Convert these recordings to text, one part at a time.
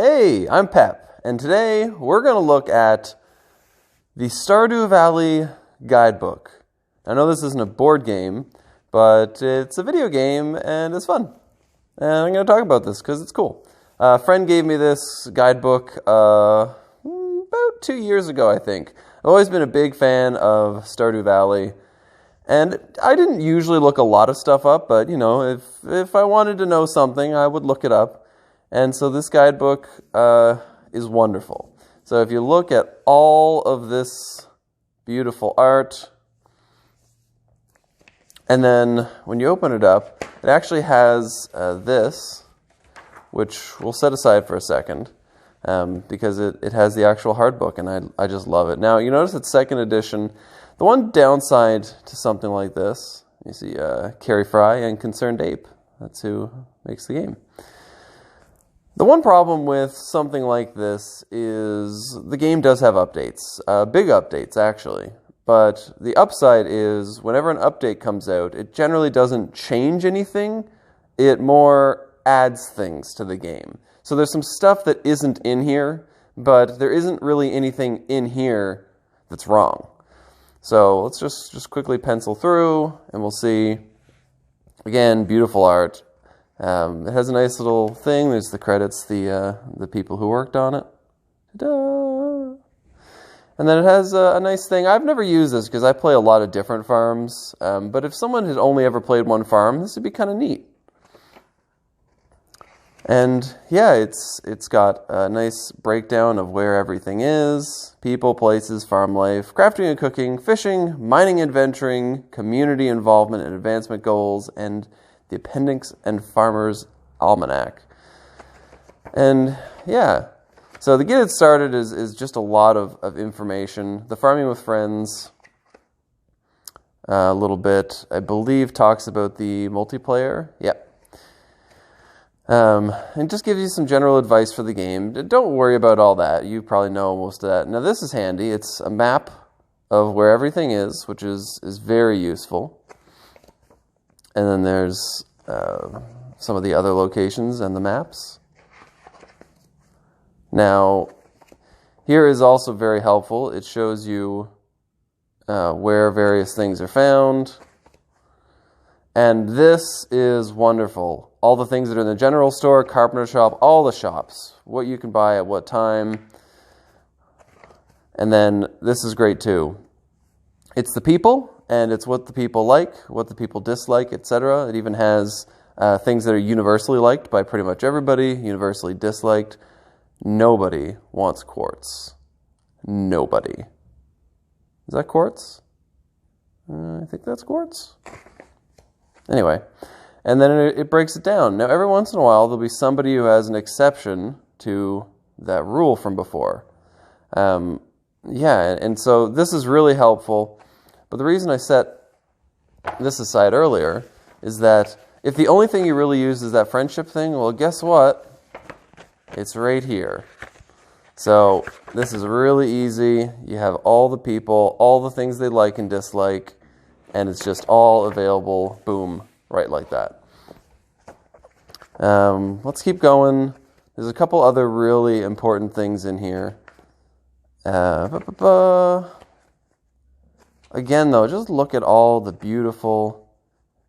Hey, I'm Pep, and today we're going to look at the Stardew Valley Guidebook. I know this isn't a board game, but it's a video game and it's fun. And I'm going to talk about this because it's cool. A friend gave me this guidebook about 2 years ago, I think. I've always been a big fan of Stardew Valley. And I didn't usually look a lot of stuff up, but, if I wanted to know something, I would look it up. And so this guidebook is wonderful. So if you look at all of this beautiful art, and then when you open it up, it actually has this, which we'll set aside for a second, because it has the actual hard book, and I just love it. Now, you notice it's second edition. The one downside to something like this, you see Carrie Fry and Concerned Ape. That's who makes the game. The one problem with something like this is the game does have updates, big updates actually, but the upside is whenever an update comes out, it generally doesn't change anything, it more adds things to the game. So there's some stuff that isn't in here, but there isn't really anything in here that's wrong. So let's just quickly pencil through and we'll see, again, beautiful art. It has a nice little thing. There's the credits, the people who worked on it. Ta-da! And then it has a nice thing. I've never used this because I play a lot of different farms. But if someone had only ever played one farm, this would be kind of neat. And yeah, it's got a nice breakdown of where everything is: people, places, farm life, crafting and cooking, fishing, mining, adventuring, community involvement and advancement goals, and the appendix and farmer's almanac. And yeah, so to get it started is just a lot of information. The farming with friends, a little bit, I believe, talks about the multiplayer. Yep. And just gives you some general advice for the game. Don't worry about all that. You probably know most of that. Now this is handy. It's a map of where everything is, which is very useful. And then there's some of the other locations and the maps. Now, here is also very helpful. It shows you where various things are found. And this is wonderful. All the things that are in the general store, carpenter shop, all the shops, what you can buy at what time. And then this is great too. It's the people, and it's what the people like, what the people dislike, etc. It even has things that are universally liked by pretty much everybody, universally disliked. Nobody wants quartz. Nobody. Is that quartz? I think that's quartz. Anyway, and then it breaks it down. Now, every once in a while, there'll be somebody who has an exception to that rule from before. Yeah, and so this is really helpful. But the reason I set this aside earlier is that if the only thing you really use is that friendship thing, well, guess what? It's right here. So this is really easy. You have all the people, all the things they like and dislike, and it's just all available, boom, right like that. Let's keep going. There's a couple other really important things in here. Again, though, just look at all the beautiful,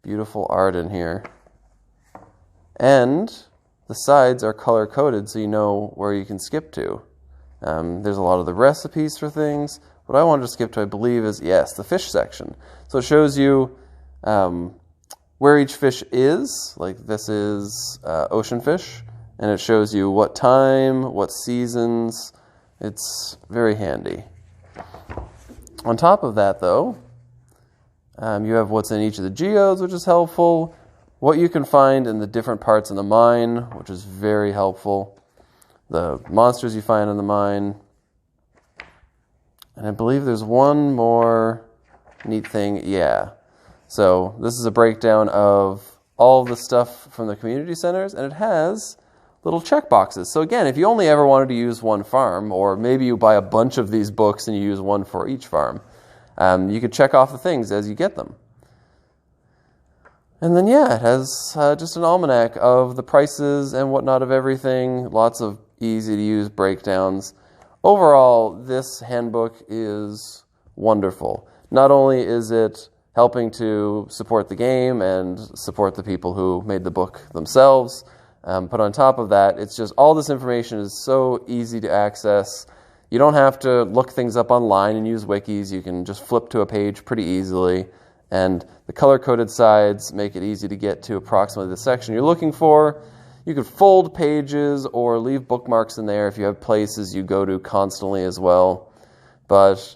beautiful art in here. And the sides are color-coded so you know where you can skip to. There's a lot of the recipes for things. What I wanted to skip to, I believe, is, yes, the fish section. So it shows you where each fish is. Like this is ocean fish. And it shows you what time, what seasons. It's very handy. On top of that, though, you have what's in each of the geodes, which is helpful. What you can find in the different parts of the mine, which is very helpful. The monsters you find in the mine. And I believe there's one more neat thing. Yeah. So this is a breakdown of all the stuff from the community centers, and it has little check boxes. So again, if you only ever wanted to use one farm, or maybe you buy a bunch of these books and you use one for each farm, you could check off the things as you get them. And then, yeah, it has just an almanac of the prices and whatnot of everything. Lots of easy to use breakdowns. Overall, this handbook is wonderful. Not only is it helping to support the game and support the people who made the book themselves, but on top of that, it's just all this information is so easy to access. You don't have to look things up online and use wikis. You can just flip to a page pretty easily. And the color-coded sides make it easy to get to approximately the section you're looking for. You could fold pages or leave bookmarks in there if you have places you go to constantly as well. But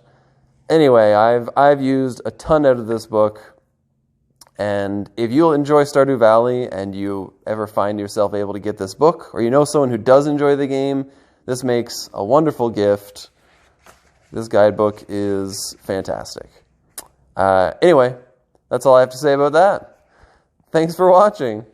anyway, I've used a ton out of this book. And if you'll enjoy Stardew Valley and you ever find yourself able to get this book, or you know someone who does enjoy the game, this makes a wonderful gift. This guidebook is fantastic. Anyway, that's all I have to say about that. Thanks for watching.